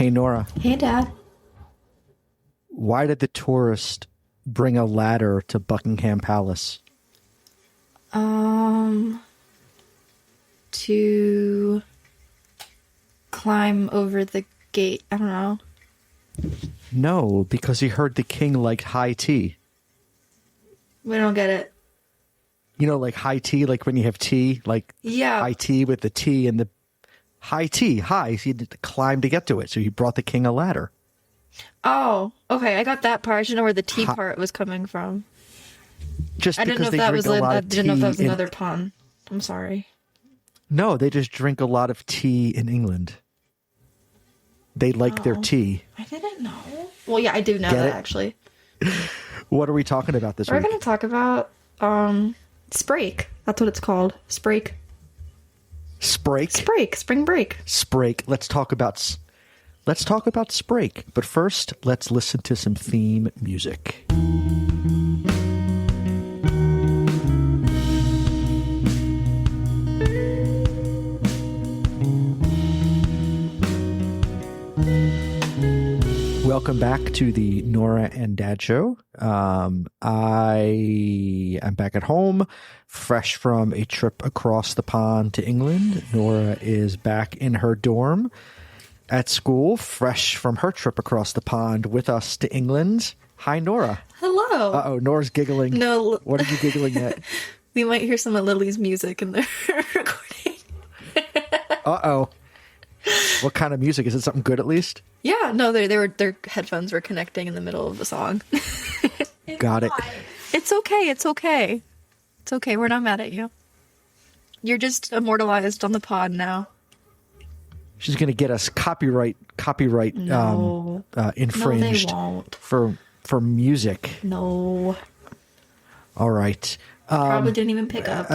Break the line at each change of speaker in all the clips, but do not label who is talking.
Hey, Nora,
Hey, Dad.
why did the tourist bring a ladder to Buckingham Palace?
Um, to climb over the gate. I don't know.
No, because he heard the king liked high tea.
We don't get it.
You know, like high tea, like when you have tea, like
Yeah.
high tea with the tea and the high tea, high. So he had to climb to get to it. So he brought the king a ladder.
Oh, okay. I got that part. I didn't know where the tea
Ha-
part was coming from.
Just
I didn't know
because
if
they
that
drink
was
a lot
I
of
didn't know if that was
tea.
another pun. I'm sorry.
No, they just drink a lot of tea in England. They like their
Oh.
tea.
I didn't know. Well, yeah, I do know
Get
that
it?
actually.
What are we talking about this
We're
week?
gonna talk about Sprake. That's what it's called. Sprake.
Sprake.
Sprake. Spring break.
Sprake. Let's talk about Sprake. But first, let's listen to some theme music. Welcome back to the Norah and Dad show. I am back at home, fresh from a trip across the pond to England. Norah is back in her dorm at school, fresh from her trip across the pond with us to England. Hi, Norah.
Hello.
Uh-oh, Nora's giggling.
No.
What are you giggling at?
We might hear some of Lily's music in the recording.
Uh-oh. What kind of music? Is it something good at least?
Yeah, no, their headphones were connecting in the middle of the song.
Got it.
It's okay. It's okay. It's okay. We're not mad at you. You're just immortalized on the pod now.
She's going to get us copyright
No.
infringed
No, they won't.
for music.
No.
All right.
Probably didn't even pick up.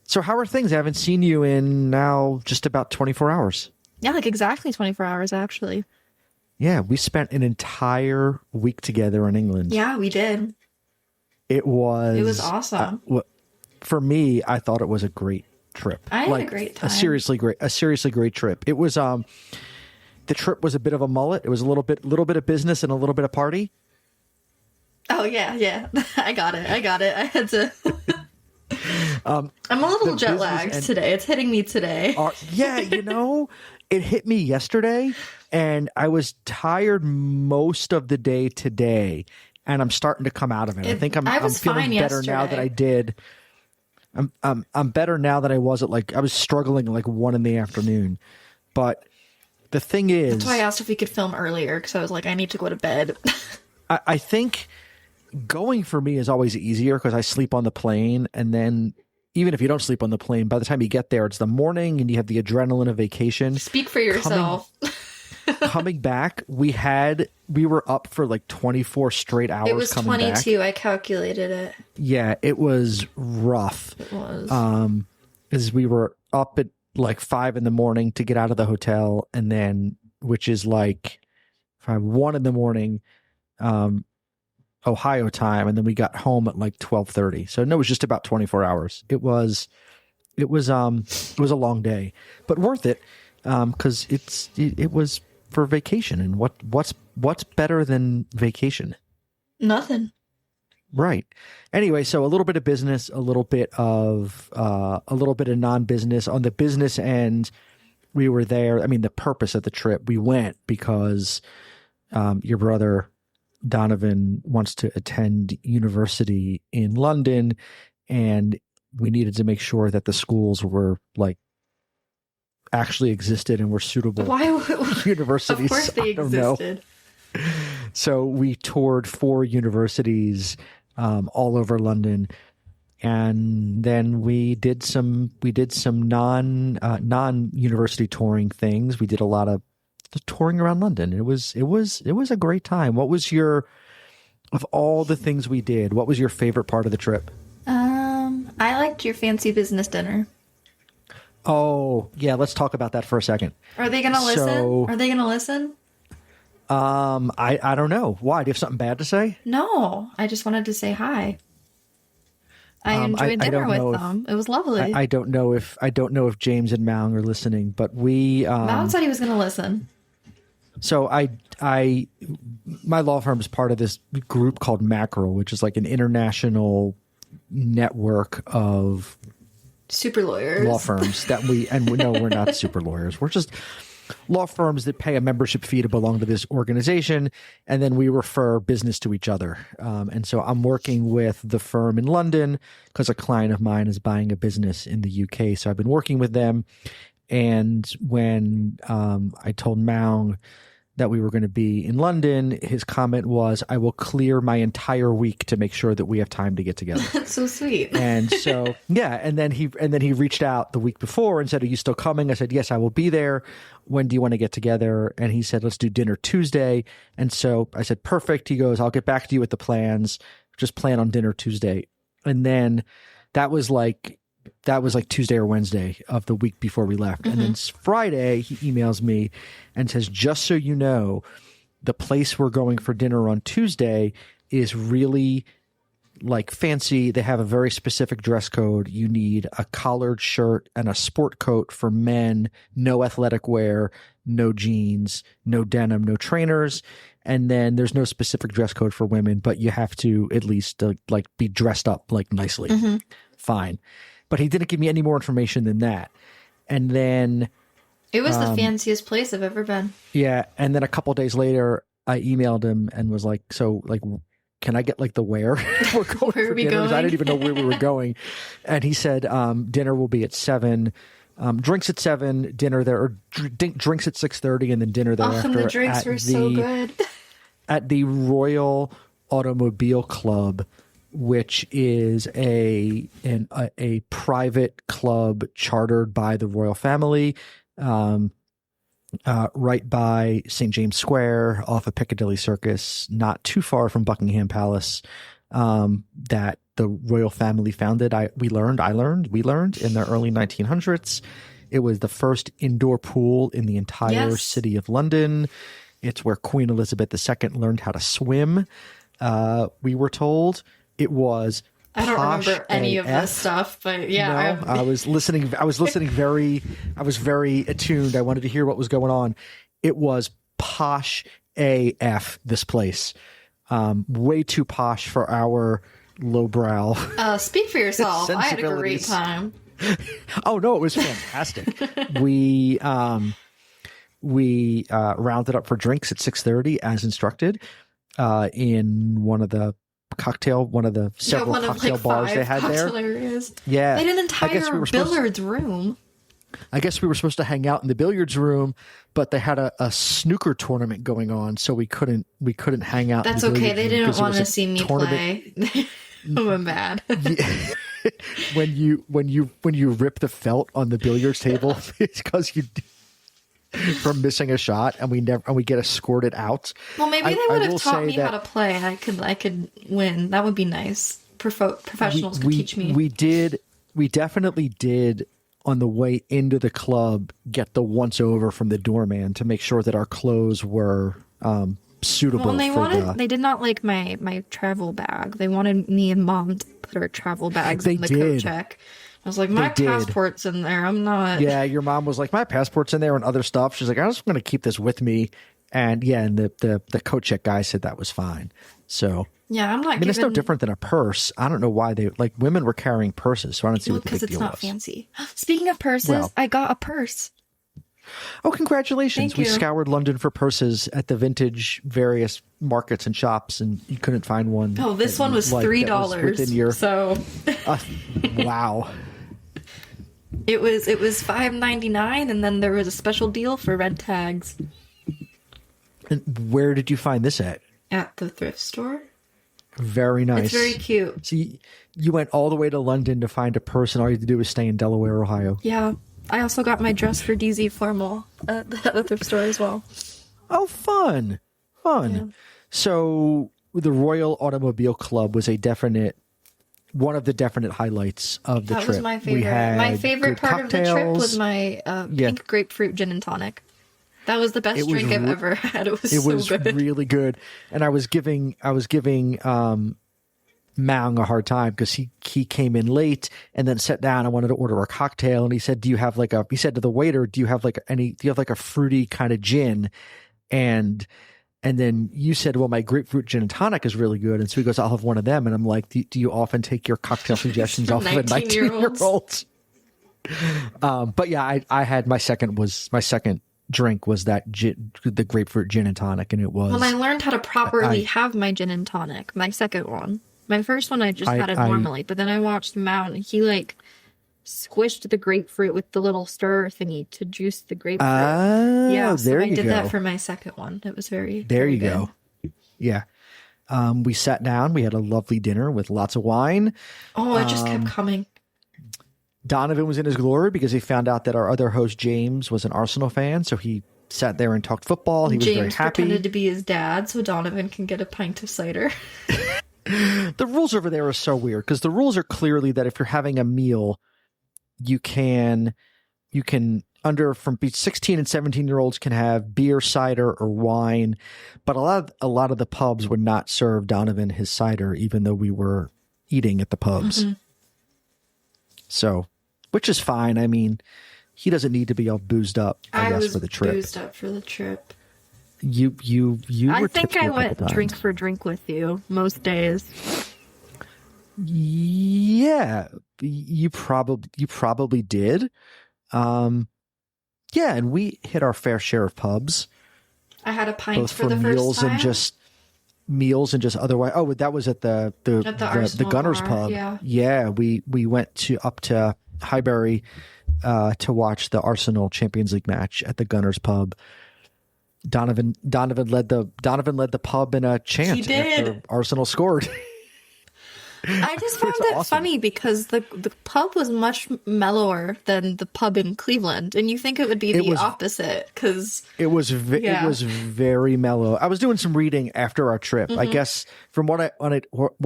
So how are things? I haven't seen you in now just about 24 hours.
Yeah, like exactly 24 hours, actually.
Yeah, we spent an entire week together in England.
Yeah, we did.
It was
awesome.
For me, I thought it was a great trip.
I had a great time.
A seriously great trip. It was the trip was a bit of a mullet. It was a little bit of business and a little bit of party.
Oh, yeah. I got it. I had to... I'm a little jet lagged today. It's hitting me today.
Yeah, it hit me yesterday, and I was tired most of the day today, and I'm starting to come out of it. I think I'm feeling better now that I did. I'm better now than I was at I was struggling at 1 PM. But the thing is,
that's why I asked if we could film earlier, because I was like, I need to go to bed.
I think going for me is always easier because I sleep on the plane, and then even if you don't sleep on the plane, by the time you get there, it's the morning and you have the adrenaline of vacation.
Speak for yourself.
Coming back, we were up for 24 straight hours.
It was
coming
22.
back.
I calculated it.
Yeah, it was rough.
It was.
As we were up at 5 AM to get out of the hotel, and then which is 1 AM, Ohio time, and then we got home at 12:30. So no, it was just about 24 hours. It was a long day, but worth it because it was for vacation. And what's better than vacation?
Nothing.
Right. Anyway, so a little bit of business, a little bit of non-business. On the business end, we were there. I mean, the purpose of the trip, we went because your brother Donovan wants to attend university in London, and we needed to make sure that the schools were actually existed and were suitable.
Why?
Universities?
Of course they existed.
So we toured 4 universities all over London, and then we did some non-university touring things. We did a lot of touring around London. It was a great time. What was of all the things we did, what was your favorite part of the trip?
I liked your fancy business dinner.
Oh, yeah, let's talk about that for a second.
Are they gonna listen?
I don't know. Why? Do you have something bad to say?
No, I just wanted to say hi. I enjoyed dinner with them. It was lovely.
I don't know if James and Mal are listening, but we
Mal said he was going to listen.
So my law firm is part of this group called Mackerel, which is like an international network of
super lawyers,
law firms that no, we're not super lawyers. We're just law firms that pay a membership fee to belong to this organization, and then we refer business to each other. And so I'm working with the firm in London because a client of mine is buying a business in the UK. So I've been working with them. And when I told Maung that we were going to be in London, his comment was, "I will clear my entire week to make sure that we have time to get together."
That's so sweet.
And so, yeah, and then he reached out the week before and said, "Are you still coming?" I said, "Yes, I will be there. When do you want to get together?" And he said, "Let's do dinner Tuesday." And so I said, "Perfect." He goes, "I'll get back to you with the plans. Just plan on dinner Tuesday." And then that was like Tuesday or Wednesday of the week before we left. And then Friday, he emails me and says, "Just so you know, the place we're going for dinner on Tuesday is really like fancy. They have a very specific dress code. You need a collared shirt and a sport coat for men, no athletic wear, no jeans, no denim, no trainers. And then there's no specific dress code for women, but you have to at least like be dressed up like nicely." Fine. But he didn't give me any more information than that. And then
it was the fanciest place I've ever been.
Yeah. And then a couple of days later, I emailed him and was like, "So like, can I get like the where we're going
Where
for
are we
dinner?"
going?
'Cause I didn't even know where we were going. And he said, dinner will be at 7, drinks at 7, dinner there, or drinks at 6:30, and then dinner thereafter.
And the drinks were so good.
At the Royal Automobile Club, which is a private club chartered by the royal family, right by St. James Square off of Piccadilly Circus, not too far from Buckingham Palace, that the royal family founded. We learned in the early 1900s. It was the first indoor pool in the entire city of London. It's where Queen Elizabeth II learned how to swim. We were told. It was
I don't remember any of this stuff, but yeah.
No, I was listening. I was very attuned. I wanted to hear what was going on. It was posh AF, this place. Way too posh for our lowbrow.
Speak for yourself. I had a great time.
Oh no, it was fantastic. We rounded up for drinks at 6:30 as instructed, in one of the several cocktail bars they had there.
Areas.
Yeah.
They had an entire billiards room.
I guess we were supposed to hang out in the billiards room, but they had a snooker tournament going on, so we couldn't hang out.
That's
in the
okay. They didn't want to see me
tournament.
play. I'm bad.
When you rip the felt on the billiards table, it's because you from missing a shot, and we get escorted out.
Well, maybe they would have taught me how to play. I could win. That would be nice. Professionals could teach me.
We definitely did. On the way into the club, get the once over from the doorman to make sure that our clothes were suitable.
Well, they did not like my travel bag. They wanted me and Mom to put our travel bags in the coat check. I was like, my passport's in there. I'm not.
Yeah, your mom was like, my passport's in there and other stuff. She's like, I just want to keep this with me. And yeah, and the coat check guy said that was fine. So
yeah, I'm not.
I mean, it's no different than a purse. I don't know why women were carrying purses, so I don't see what the big deal was.
Because it's not fancy. Speaking of purses, I got a purse.
Oh, congratulations.
Thank you.
We scoured London for purses at the vintage various markets and shops, and you couldn't find one.
Oh, this one was $3. So
wow.
It was $5.99, and then there was a special deal for red tags.
And where did you find this at?
At the thrift store.
Very nice.
It's very cute.
See, you went all the way to London to find a purse, and all you had to do was stay in Delaware, Ohio.
Yeah. I also got my dress for DZ formal at the thrift store as well.
Oh, fun. Yeah. So the Royal Automobile Club was one of the definite highlights of the trip.
That was my favorite. My favorite part of the trip was my pink grapefruit gin and tonic. That was the best drink I've ever had. It was
really good. And I was giving Maung a hard time because he came in late and then sat down. I wanted to order a cocktail, and he said, he said to the waiter, do you have like a fruity kind of gin? And then you said, well, my grapefruit gin and tonic is really good. And so he goes, I'll have one of them. And I'm like, do you often take your cocktail suggestions off of a 19-year-old? But yeah, I had my second drink was the grapefruit gin and tonic. And it was.
Well, I learned how to properly have my gin and tonic, my second one. My first one, I just had it normally. But then I watched him out and he like squished the grapefruit with the little stirrer thingy to juice the grapefruit. Yeah, so I did that for my second one. It was very
you go. Yeah. We sat down. We had a lovely dinner with lots of wine.
Oh, it just kept coming.
Donovan was in his glory because he found out that our other host, James, was an Arsenal fan. So he sat there and talked football. He was very happy.
James pretended to be his dad so Donovan can get a pint of cider.
The rules over there are so weird because the rules are clearly that if you're having a meal, you can from 16 and 17-year-olds can have beer, cider, or wine. But a lot of the pubs would not serve Donovan his cider, even though we were eating at the pubs. Mm-hmm. So, which is fine. I mean, he doesn't need to be all boozed up, I guess, for the trip.
Boozed up for the trip.
You
I think I went drink for drink with you most days.
Yeah, you probably did. Yeah, and we hit our fair share of pubs.
I had a pint for the first time.
Meals and just otherwise. Oh, that was at the Gunners pub. Yeah, we went up to Highbury to watch the Arsenal Champions League match at the Gunners pub. Donovan led the pub in a chant.
He did.
After Arsenal scored.
I just found it funny because the pub was much mellower than the pub in Cleveland, and you think it would be the opposite because
it was very mellow. I was doing some reading after our trip. Mm-hmm. I guess from what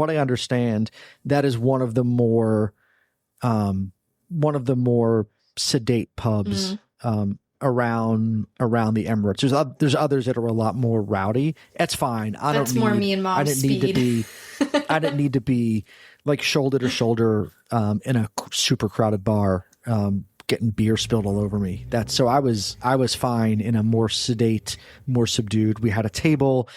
I understand, that is one of the more sedate pubs around the Emirates. There's others that are a lot more rowdy. That's fine.
That's more me and Mom's speed.
I didn't need to be like shoulder to shoulder in a super crowded bar getting beer spilled all over me. I was fine in a more sedate, more subdued. We had a table.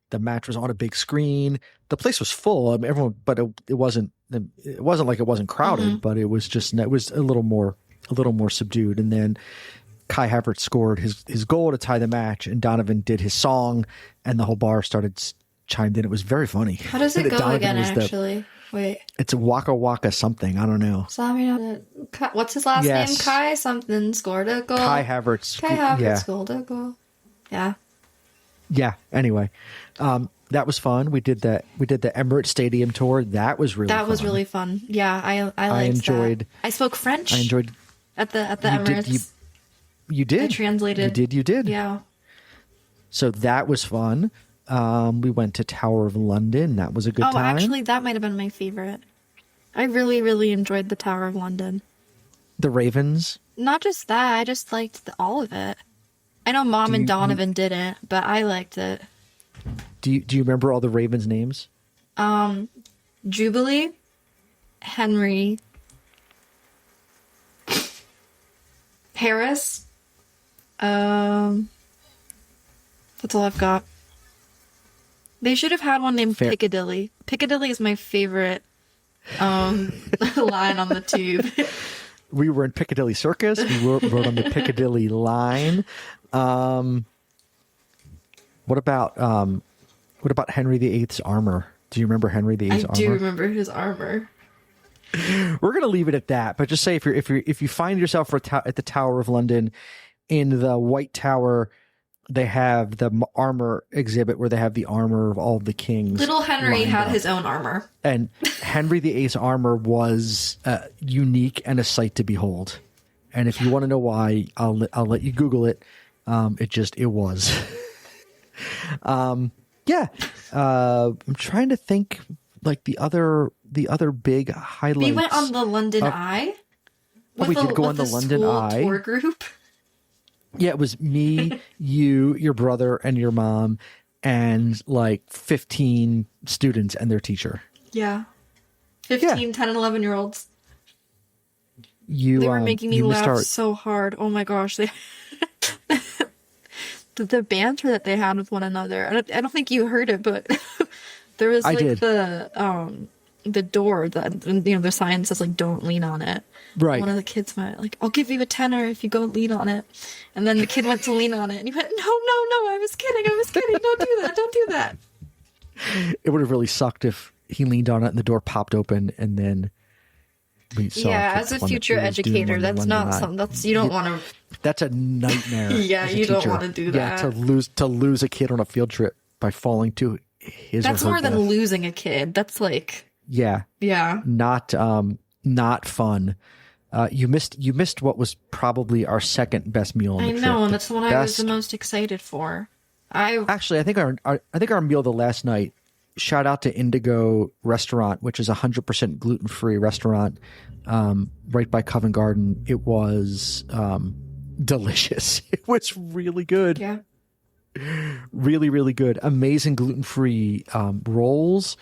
The match was on a big screen. The place was full. I mean, everyone, but it wasn't like it wasn't crowded, mm-hmm. but it was a little more subdued. And then Kai Havertz scored his goal to tie the match, and Donovan did his song, and the whole bar chimed in. It was very funny.
How does it go Donovan again, actually? Wait.
It's Waka Waka something. I don't know.
What's his last name? Kai something scored a goal.
Kai Havertz.
Scored a goal. Yeah.
Yeah. Anyway, that was fun. We did the Emirates Stadium tour. That was really
fun. Yeah, I enjoyed. I spoke French.
I enjoyed
at the Emirates.
You did.
I translated.
You did.
Yeah.
So that was fun. We went to Tower of London. That was a good time. Oh,
actually, that might have been my favorite. I really, really enjoyed the Tower of London.
The Ravens?
Not just that. I just liked all of it. I know Mom and Donovan didn't, but I liked it.
Do you remember all the Ravens' names?
Jubilee, Henry, Harris. That's all I've got. They should have had one named Piccadilly. Piccadilly is my favorite line on the tube.
We were in Piccadilly Circus. We rode on the Piccadilly line. What about Henry VIII's armor? Do you remember Henry VIII's armor?
I do remember his armor.
We're gonna leave it at that. But just say if you find yourself at the Tower of London, in the White Tower, they have the armor exhibit where they have the armor of all the kings.
Little Henry had his own armor,
and Henry VIII's armor was unique and a sight to behold. And if you want to know why, I'll let you Google it. It was. Yeah. I'm trying to think like the other big highlights.
We went on the London Eye.
We did go on the London Eye
tour group.
Yeah, it was me, you, your brother, and your mom, and like 15 students and their teacher.
Yeah. 10 and 11-year-olds. They
They
were making me laugh so hard. Oh my gosh. The the banter that they had with one another. I don't think you heard it, but there was like the door that, you know, the sign says like don't lean on it.
Right.
One of the kids went like, I'll give you a tenner if you go lean on it. And then the kid went to lean on it and he went, no, I was kidding. Don't do that.
It would have really sucked if he leaned on it and the door popped open and then we saw.
Yeah, as a future educator, that's not something you don't want to.
That's a nightmare.
Yeah, you don't want to do that.
Yeah, to lose a kid on a field trip by falling to his.
That's
or her
more than
death.
losing a kid. That's like.
Yeah. Not fun. You missed what was probably our second best meal on the trip.
I know, and that's the one I was the most excited for.
Actually, I think our meal the last night. Shout out to Indigo Restaurant, which is 100% gluten-free restaurant, right by Covent Garden. It was delicious. It was really good.
Yeah.
Really, really good. Amazing gluten-free rolls.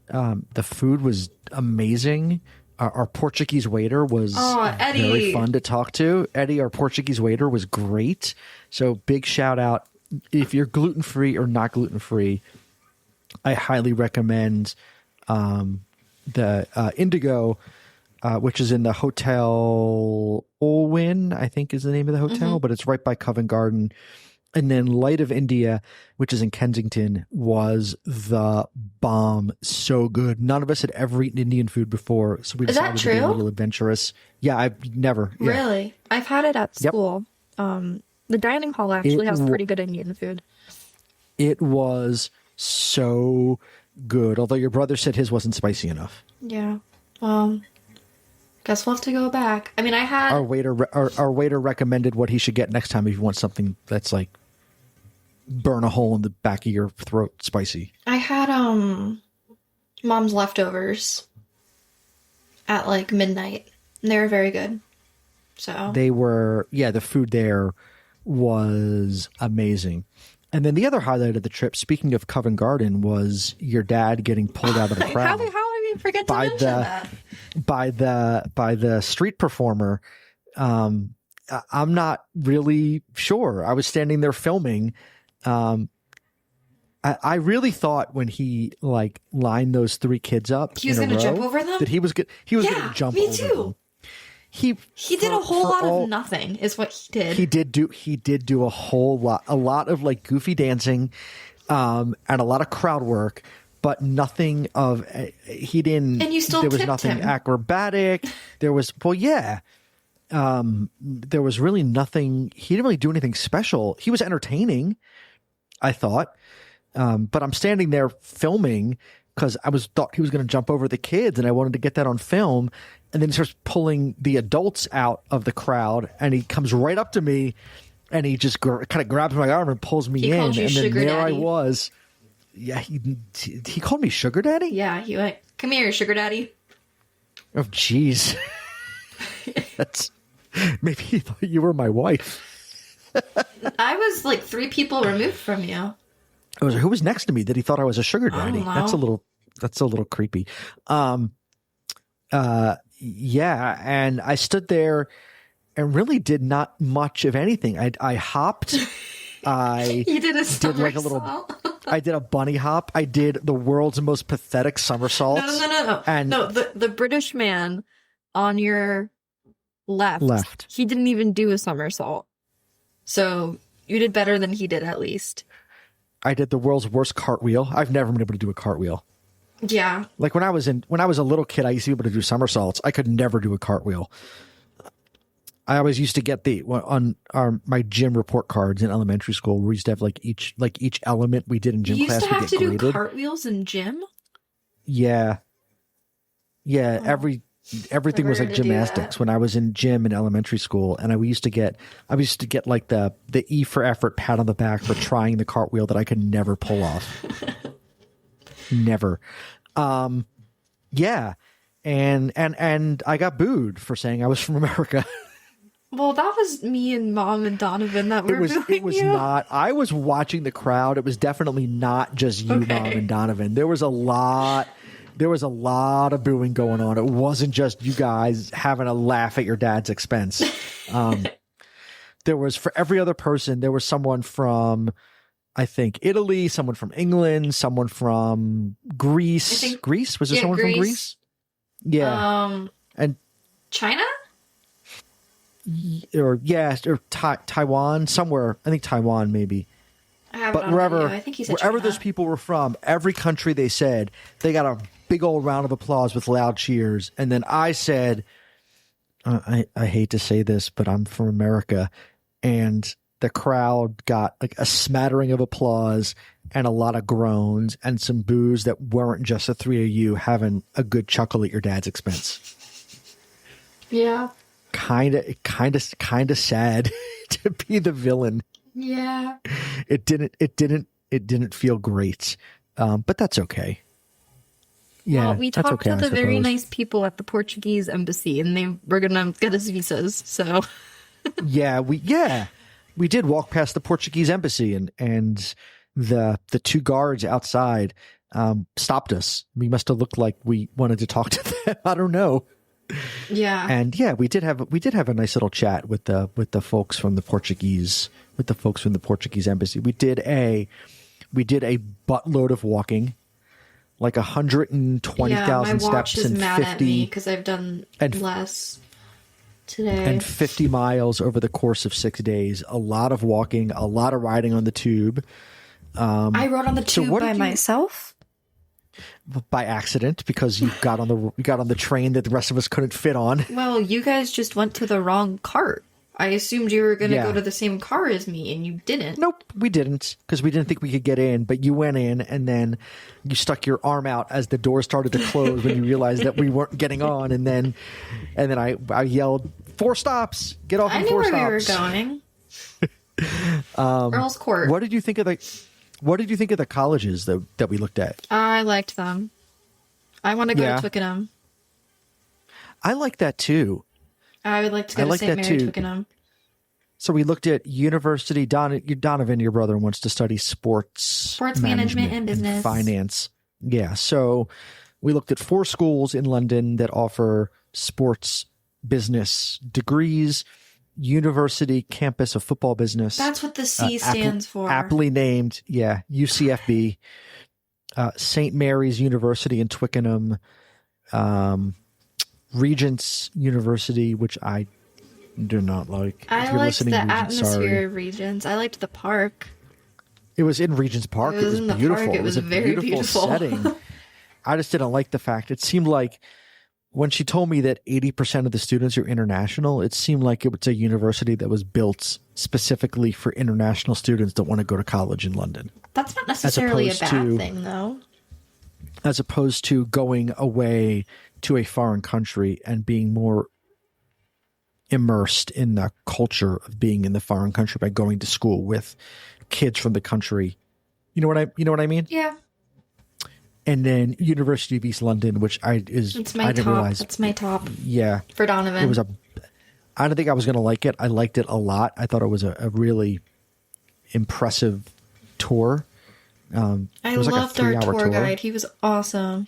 The food was amazing. Our Portuguese waiter was very fun to talk to. Eddie, our Portuguese waiter, was great. So big shout out. If you're gluten-free or not gluten-free, I highly recommend the Indigo, which is in the Hotel Olwyn, I think is the name of the hotel, but it's right by Covent Garden. And then Light of India, which is in Kensington, was the bomb. So good. None of us had ever eaten Indian food before, so we decided to be a little adventurous. Yeah, I've never. Yeah.
Really? I've had it at school. Yep. The dining hall actually has pretty good Indian food.
It was so good, although your brother said his wasn't spicy enough.
Yeah. Well, guess we'll have to go back. I mean, I had...
Our waiter recommended what he should get next time if you want something that's like burn a hole in the back of your throat spicy.
I had mom's leftovers at like midnight. And they were very good. So
they were, the food there was amazing. And then the other highlight of the trip, speaking of Covent Garden, was your dad getting pulled out of the crowd.
How did we forget to mention that?
By the street performer. I'm not really sure. I was standing there filming. I really thought when he like lined those three kids up,
he was going to jump over them.
That he was going to jump over them. He
did a whole lot of nothing is what he did.
He did do a lot of like goofy dancing, and a lot of crowd work, but nothing of he didn't.
And you still
there was
tipped
nothing
him.
Acrobatic. There was there was really nothing. He didn't really do anything special. He was entertaining, I thought, but I'm standing there filming because thought he was going to jump over the kids, and I wanted to get that on film. And then he starts pulling the adults out of the crowd, and he comes right up to me, and he just kind of grabs my arm and pulls me in, and then there I was. Yeah, he called me sugar daddy.
Yeah, he went, "Come here, sugar daddy."
Oh, jeez. That's maybe he thought you were my wife.
I was like 3 people removed from you.
Who was next to me that he thought I was a sugar daddy? That's a little creepy. Yeah, and I stood there and really did not much of anything. I hopped.
You did a somersault.
I did a bunny hop. I did the world's most pathetic somersault.
No. And no, the British man on your left. He didn't even do a somersault. So you did better than he did, at least.
I did the world's worst cartwheel. I've never been able to do a cartwheel.
Yeah.
Like when I was a little kid, I used to be able to do somersaults. I could never do a cartwheel. I always used to get my gym report cards in elementary school. We used to have each element we did in gym class.
You used to have to do cartwheels in gym?
Yeah. Yeah. Oh. Everything was like gymnastics when I was in gym in elementary school. And I used to get like the E for effort pat on the back for trying the cartwheel that I could never pull off. Never. Yeah. And I got booed for saying I was from America.
Well, that was me and Mom and Donovan that were booing
It was not. I was watching the crowd. It was definitely not just you, okay. Mom and Donovan. There was a lot of booing going on. It wasn't just you guys having a laugh at your dad's expense. for every other person, there was someone from, I think, Italy, someone from England, someone from Greece. Greece? Was there someone from Greece? Yeah. And
China?
Or Taiwan, somewhere. I think Taiwan, maybe.
But wherever, I think he said
wherever
China.
those people were from, every country they said, they got a big old round of applause with loud cheers. And then I said, I hate to say this, but I'm from America. And the crowd got like a smattering of applause and a lot of groans and some boos that weren't just the three of you having a good chuckle at your dad's expense.
Yeah.
Kind of sad to be the villain.
Yeah.
It didn't feel great. But that's okay. Yeah.
Well, we talked to the very nice people at the Portuguese embassy, and they were gonna get us visas. So. We did walk past the Portuguese embassy, and the two guards outside stopped us. We must have looked like we wanted to talk to them. I don't know. Yeah.
And yeah, we did have a nice little chat with the folks from the Portuguese embassy. We did a buttload of walking, like 120,000 steps
and
50
because I've done less today.
And 50 miles over the course of 6 days. A lot of walking, a lot of riding on the tube.
I rode on the tube by myself.
By accident, because you got on the train that the rest of us couldn't fit on.
Well, you guys just went to the wrong cart. I assumed you were going to go to the same car as me, and you didn't.
Nope, we didn't, because we didn't think we could get in. But you went in, and then you stuck your arm out as the door started to close when you realized that we weren't getting on. And then I yelled, 4 stops, get off in 4 stops.
I knew where we were going. Earl's Court.
What did you think of the colleges that we looked at?
I liked them. I want to go to Twickenham.
I like that too.
I would like to go to St. Mary Twickenham.
So we looked at university. Donovan, your brother, wants to study sports
management and business.
Finance. Yeah. So we looked at 4 schools in London that offer sports business degrees. University Campus of Football Business.
That's what the C stands for.
Aptly named, UCFB. St. Mary's University in Twickenham. Regent's University, which I do not like.
I liked the atmosphere of Regent's. I liked the park.
It was in Regent's Park. It was beautiful.
It was a very beautiful
setting. I just didn't like the fact. It seemed like when she told me that 80% of the students are international, it seemed like it was a university that was built specifically for international students that want to go to college in London.
That's not necessarily a bad thing, though.
As opposed to going away to a foreign country and being more immersed in the culture of being in the foreign country by going to school with kids from the country. You know what I mean?
Yeah.
And then University of East London, which I didn't realize.
That's my top.
Yeah.
For Donovan.
I don't think I was going to like it. I liked it a lot. I thought it was a really impressive tour.
I loved our tour guide. He was awesome.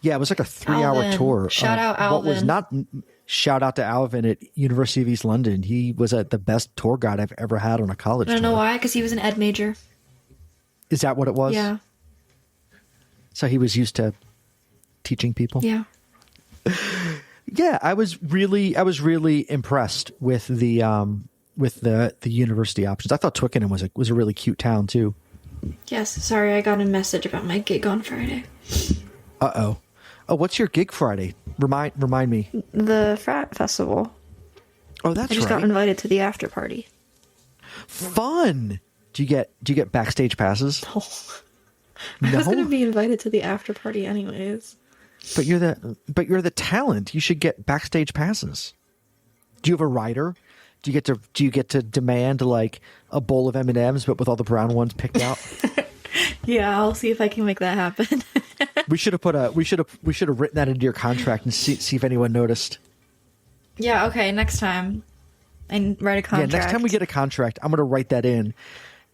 Yeah, it was like a 3-hour tour.
Shout out Alvin.
Shout out to Alvin at University of East London. He was the best tour guide I've ever had on a college tour.
I don't know why, because he was an ed major.
Is that what it was?
Yeah.
So he was used to teaching people?
Yeah.
Yeah, I was really impressed with the university options. I thought Twickenham was a really cute town too.
Yes, sorry, I got a message about my gig on Friday.
Uh-oh. Oh, what's your gig Friday? Remind me.
The frat festival.
Oh, that's right.
I just got invited to the after party.
Fun. Do you get backstage passes?
No. I was going to be invited to the after party anyways.
But you're the talent. You should get backstage passes. Do you have a rider? Do you get to demand like a bowl of M&Ms but with all the brown ones picked out?
Yeah, I'll see if I can make that happen.
we should have written that into your contract and see if anyone noticed.
Yeah, okay, next time. And write a contract.
Yeah, next time we get a contract, I'm going to write that in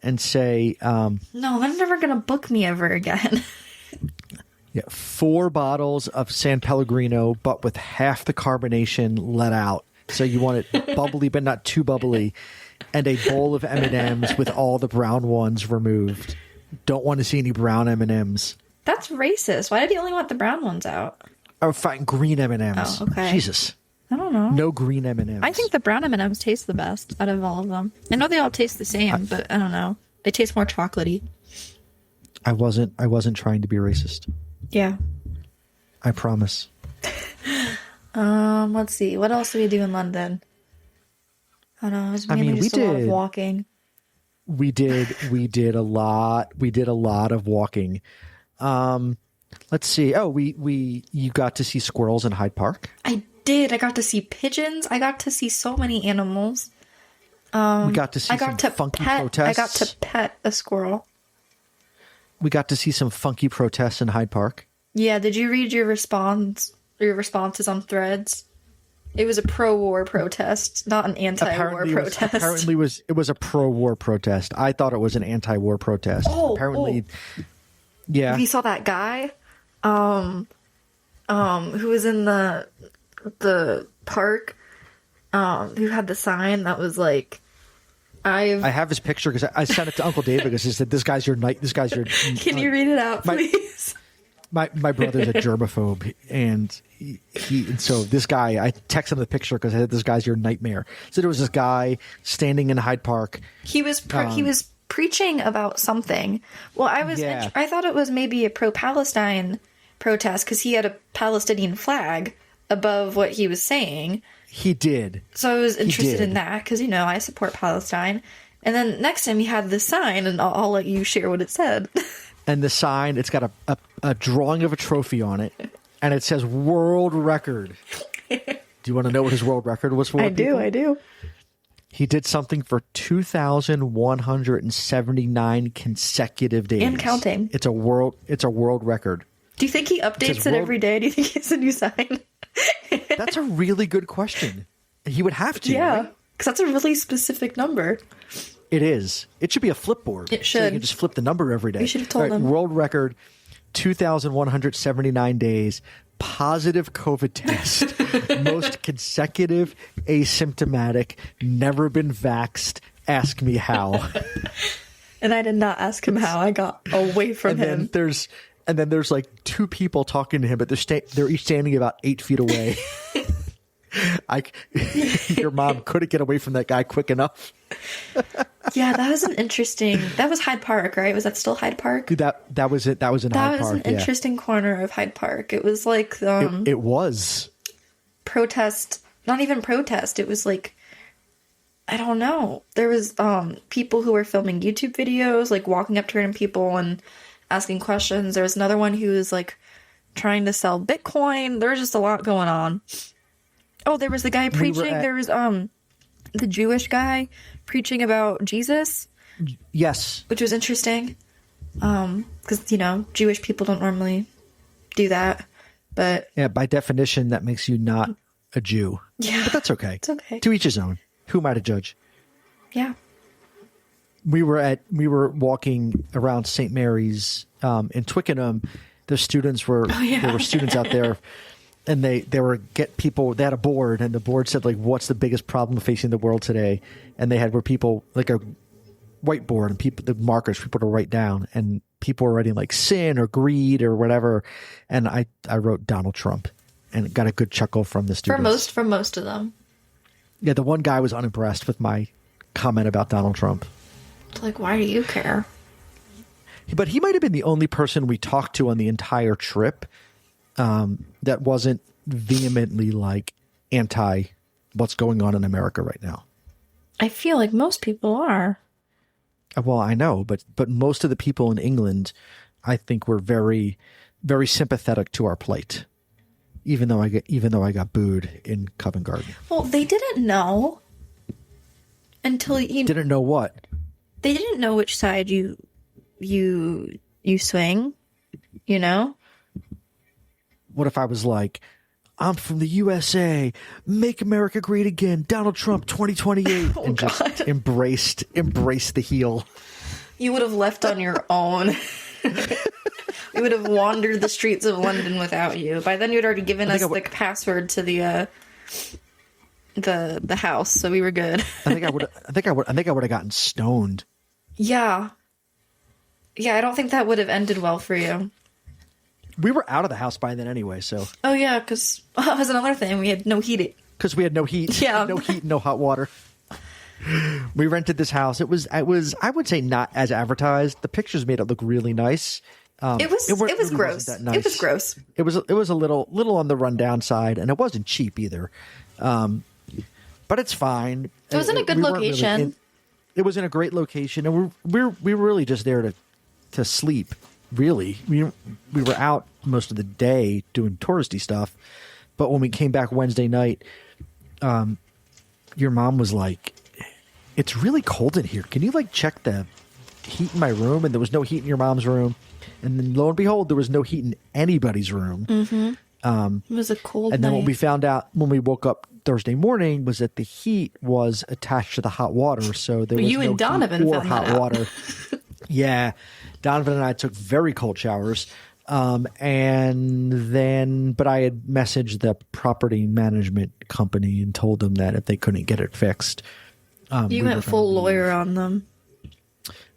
and say no,
they're never going to book me ever again.
Yeah, 4 bottles of San Pellegrino, but with half the carbonation let out. So you want it bubbly, but not too bubbly. and a bowl of M&Ms with all the brown ones removed. Don't want to see any brown M&Ms.
That's racist. Why did he only want the brown ones out?
Oh, fine, green M&Ms.
Oh, okay.
Jesus.
I don't know.
No green M&Ms.
I think the brown M&Ms taste the best out of all of them. I know they all taste the same, but I don't know. They taste more chocolatey.
I wasn't trying to be racist.
Yeah.
I promise.
Let's see. What else did we do in London? I don't know. It was mainly just a lot of walking.
We did a lot of walking. Let's see. Oh, you got to see squirrels in Hyde Park?
I did. I got to see pigeons. I got to see so many animals.
We got to see some funky protests.
I got to pet a squirrel.
We got to see some funky protests in Hyde Park.
Yeah, did you read your responses on Threads? It was a pro-war protest, not an anti-war protest.
Apparently it was a pro-war protest. I thought it was an anti-war protest. Yeah.
You saw that guy who was in the park who had the sign that was like, I
have his picture because I sent it to Uncle David because he said, this guy's your knight. This guy's your.
Can you read it out, please?
My brother's a germaphobe, and so this guy, I texted him the picture because I said, this guy's your nightmare. So there was this guy standing in Hyde Park.
He was preaching about something. Well, I thought it was maybe a pro-Palestine protest because he had a Palestinian flag above what he was saying.
He did.
So I was interested in that because, I support Palestine. And then next time he had this sign, and I'll let you share what it said.
And the sign, it's got a drawing of a trophy on it, and it says world record. Do you want to know what his world record was for?
I do.
He did something for 2,179 consecutive days.
And counting.
It's a world record.
Do you think he updates it every day? Do you think he has a new sign?
That's a really good question. He would have to.
Yeah,
right?
because that's a really specific number.
It is. It should be a flipboard.
It should.
So you can just flip the number every day.
We should have told him.
World record, 2,179 days, positive COVID test, most consecutive, asymptomatic, never been vaxxed, ask me how.
And I did not ask him how. I got away from him.
And then there's like two people talking to him, but they're each standing about 8 feet away. Your mom couldn't get away from that guy quick enough.
Yeah, that was that was Hyde Park, right? Was that still Hyde Park?
That was it. That was in Hyde Park.
That was an interesting corner of Hyde Park. It was like
it was
protest, not even protest. It was like, I don't know. There was people who were filming YouTube videos, like walking up to random people and asking questions. There was another one who was like trying to sell Bitcoin. There was just a lot going on. Oh, there was the guy preaching. There was the Jewish guy preaching about Jesus.
Yes,
which was interesting. Because Jewish people don't normally do that. But
yeah, by definition, that makes you not a Jew.
Yeah,
but that's okay.
It's okay.
To each his own. Who am I to judge?
Yeah.
We were walking around St. Mary's in Twickenham. There were students out there. And they had a board, and the board said, like, what's the biggest problem facing the world today? And they had where people, like a whiteboard, and the markers for people to write down, and people were writing like sin or greed or whatever. And I wrote Donald Trump, and got a good chuckle from the students.
For most of them.
Yeah, the one guy was unimpressed with my comment about Donald Trump.
Like, why do you care?
But he might have been the only person we talked to on the entire trip that wasn't vehemently like anti what's going on in America right now.
I feel like most people are.
Well, I know, but most of the people in England, I think, were very, very sympathetic to our plight. Even though I got booed in Covent Garden.
Well, they didn't know until you
didn't know what.
They didn't know which side you swing.
What if I was like, I'm from the USA, make America great again, Donald Trump 2028, and God. Just embraced the heel.
You would have left on your own. We would have wandered the streets of London without you. By then, you'd already given us the password to the the house, so we were good.
I think I would have gotten stoned.
Yeah. Yeah, I don't think that would have ended well for you.
We were out of the house by then anyway, so.
Oh yeah, because that was another thing. We had no heat.
Because we had no heat.
Yeah.
No heat, no hot water. We rented this house. It was, I would say, not as advertised. The pictures made it look really nice.
It was gross.
Nice.
It was gross.
It was a little on the rundown side, and it wasn't cheap either. But it's fine.
It was in a good location.
It was in a great location, and we were really just there to sleep. Really, we were out most of the day doing touristy stuff, but when we came back Wednesday night, your mom was like, "It's really cold in here. Can you like check the heat in my room?" And there was no heat in your mom's room, and then lo and behold, there was no heat in anybody's room.
Mm-hmm. It was a cold
and then
night.
what we found out when we woke up Thursday morning was that the heat was attached to the hot water, so there was
you
no
and Donovan
heat or
found
hot
that out.
water. Yeah, Donovan and I took very cold showers, but I had messaged the property management company and told them that if they couldn't get it fixed,
you went full lawyer on them.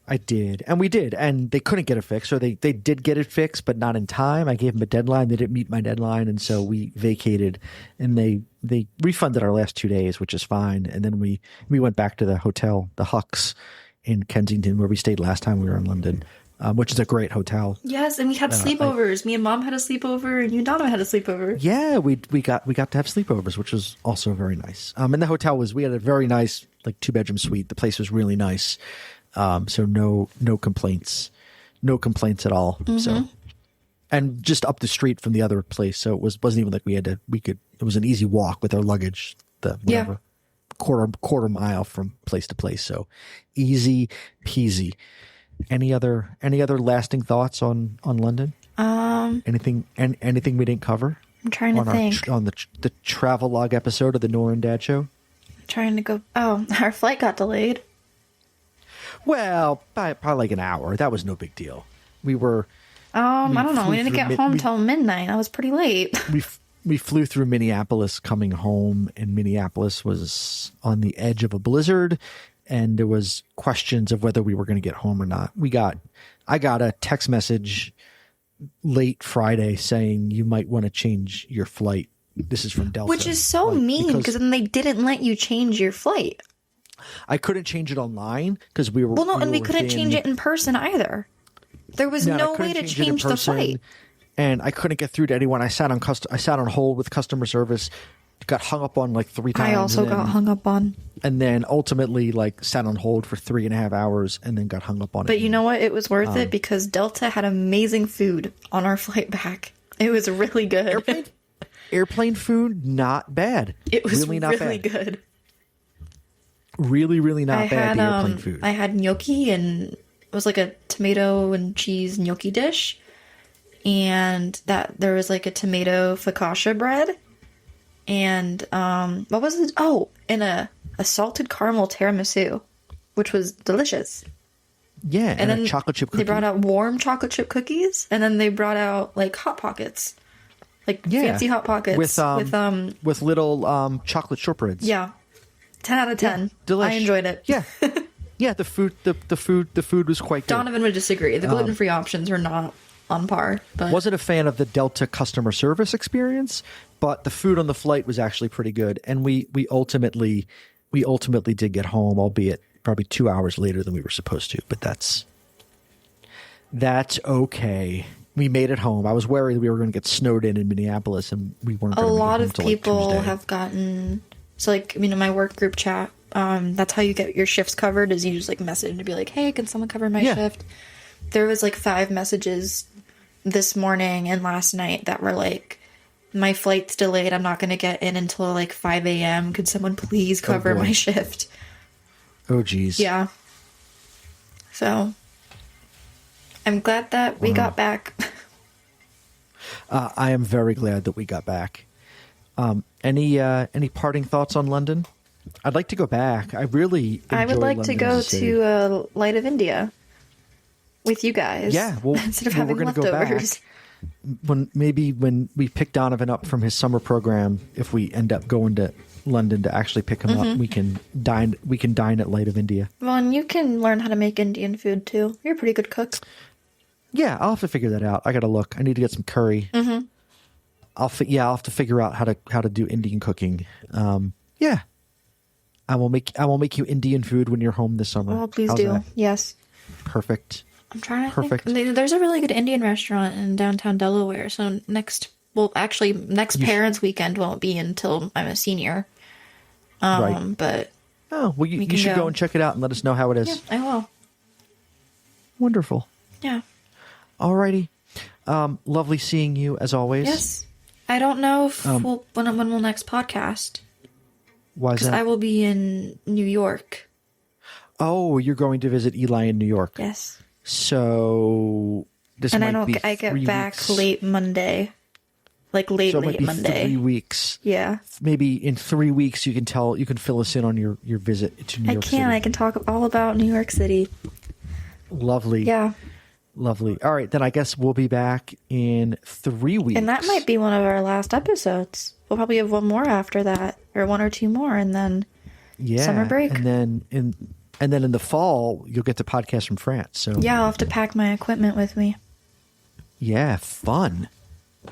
I did, and we did, and they couldn't get it fixed, so they did get it fixed, but not in time. I gave them a deadline; they didn't meet my deadline, and so we vacated, and they refunded our last 2 days, which is fine. And then we went back to the hotel, the Hucks in Kensington, where we stayed last time we were in London, which is a great hotel.
Yes, and we had sleepovers. Me and Mom had a sleepover, and you and Donovan had a sleepover.
Yeah, we got to have sleepovers, which was also very nice. And the hotel we had a very nice like 2-bedroom suite. The place was really nice. So no complaints at all.
Mm-hmm.
So, and just up the street from the other place. So it wasn't even like it was an easy walk with our luggage, quarter mile from place to place. So easy peasy. Any other lasting thoughts on London? Anything we didn't cover?
I'm trying to think.
On the travelogue episode of the Norah and Dad show?
I'm trying to go. Oh, our flight got delayed.
Well, by probably like an hour. That was no big deal. I
don't know. We didn't get home till midnight. That was pretty late.
We flew through Minneapolis coming home, and Minneapolis was on the edge of a blizzard, and there was questions of whether we were going to get home or not. I got a text message late Friday saying you might want to change your flight. This is from Delta.
Which is so mean, because then they didn't let you change your flight.
I couldn't change it online because we were.
Well, no, and we couldn't change it in person either. There was no way to change the flight.
And I couldn't get through to anyone. I sat on hold with customer service, got hung up on like 3 times.
I also got hung up on.
And then ultimately like sat on hold for 3.5 hours and then got hung up on.
But you know what? It was worth it because Delta had amazing food on our flight back. It was really good.
Airplane food, not bad.
It was really good.
Really, really not bad, the airplane food.
I had gnocchi, and it was like a tomato and cheese gnocchi dish. And there was like a tomato focaccia bread. And what was it? Oh, and a salted caramel tiramisu, which was delicious.
Yeah, and then a chocolate chip cookie.
They brought out warm chocolate chip cookies, and then they brought out like Hot Pockets. Like fancy Hot Pockets. With
little chocolate shortbreads.
Yeah. 10 out of 10.
Yeah, delicious.
I enjoyed it.
Yeah. Yeah, the food was quite good.
Donovan would disagree. The gluten-free options were not on par. But
wasn't a fan of the Delta customer service experience, but the food on the flight was actually pretty good. And we ultimately did get home, albeit probably 2 hours later than we were supposed to, but that's okay. We made it home. I was worried we were going to get snowed in Minneapolis, and we weren't going to get home. A lot of people
have gotten. So, like, in my work group chat, that's how you get your shifts covered, is you just, like, message to be like, hey, can someone cover my shift? There was, like, 5 messages this morning and last night that were like, my flight's delayed. I'm not going to get in until, like, 5 a.m. Could someone please cover my shift?
Oh, geez.
Yeah. So, I'm glad that we got back.
I am very glad that we got back. Any parting thoughts on London? I'd like to go back. I would like
London to go to Light of India with you guys.
Yeah, well,
instead of having
we're gonna
leftovers.
Go back. when we pick Donovan up from his summer program, if we end up going to London to actually pick him up, we can dine at Light of India.
Well, and you can learn how to make Indian food too. You're a pretty good cook.
Yeah, I'll have to figure that out. I got to look. I need to get some curry. I'll have to figure out how to do Indian cooking. Yeah. I will make you Indian food when you're home this summer.
Well, please
How's
do.
that?
Yes.
Perfect.
I'm trying to
Perfect.
think. There's a really good Indian restaurant in downtown Delaware. So next parents' weekend won't be until I'm a senior.
Right.
But
you should go and check it out and let us know how it is.
Yeah, I will.
Wonderful.
Yeah.
Alrighty. Lovely seeing you as always.
Yes. I don't know if when we'll next podcast.
Why is that?
Because I will be in New York.
Oh, you're going to visit Eli in New York.
Yes.
So this
and
might be
I get
3
back
weeks.
late Monday. Like late Monday.
3 weeks.
Yeah.
Maybe in 3 weeks you can fill us in on your visit to New York City.
I can talk all about New York City.
Lovely.
Yeah.
Lovely. All right, then I guess we'll be back in 3 weeks.
And that might be one of our last episodes. We'll probably have one more after that, or one or two more, and then summer break.
And then in the fall you'll get to podcast from France. So
yeah, I'll have to pack my equipment with me.
Yeah, fun.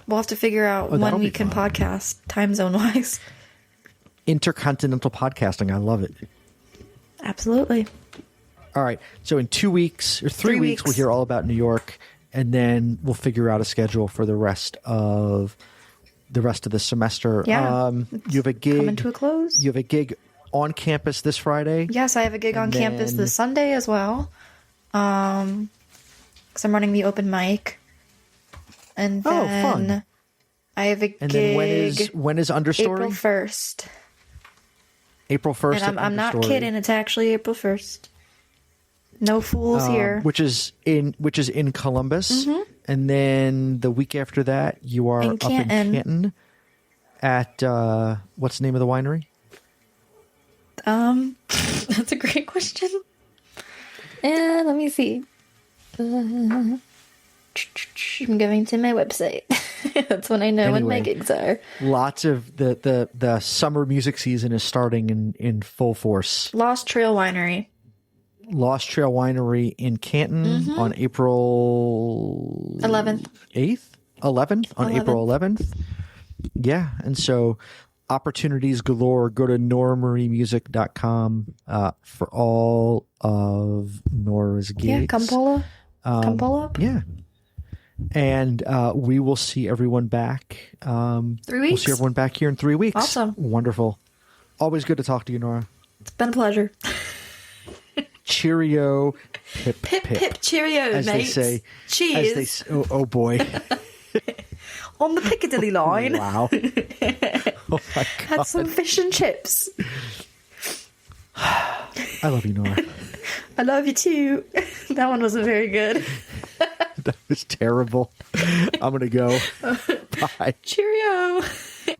We'll have to figure out when we can podcast, time zone wise.
Intercontinental podcasting. I love it.
Absolutely.
All right. So in 2 weeks or 3 weeks, we'll hear all about New York, and then we'll figure out a schedule for the rest of the semester.
Yeah.
You have a gig
coming to a close.
You have a gig on campus this Friday.
Yes, I have a gig on campus this Sunday as well. Because I'm running the open mic. And then
fun.
I have a gig.
And then when is Understory?
April 1st.
April 1st.
And I'm not kidding. It's actually April 1st. No fools here.
Which is in Columbus. And then the week after that, you are up in Canton at what's the name of the winery?
That's a great question. And let me see. I'm going to my website. That's when I know when my gigs are.
Lots of the summer music season is starting in full force.
Lost Trail Winery
in Canton on April
11th.
11th on April 11th. Yeah, and so opportunities galore. Go to noramuriemusic.com for all of Nora's gigs.
Yeah, come pull up.
Yeah. And we will see everyone back.
3 weeks.
We'll see everyone back here in 3 weeks.
Awesome.
Wonderful. Always good to talk to you, Nora.
It's been a pleasure.
Cheerio. Pip,
pip, pip, cheerio,
as
mates.
They say.
Cheers.
Oh boy.
On the Piccadilly line.
Wow. Oh my God.
Had some fish and chips.
I love you, Nora.
I love you too. That one wasn't very good.
That was terrible. I'm going to go. Bye.
Cheerio.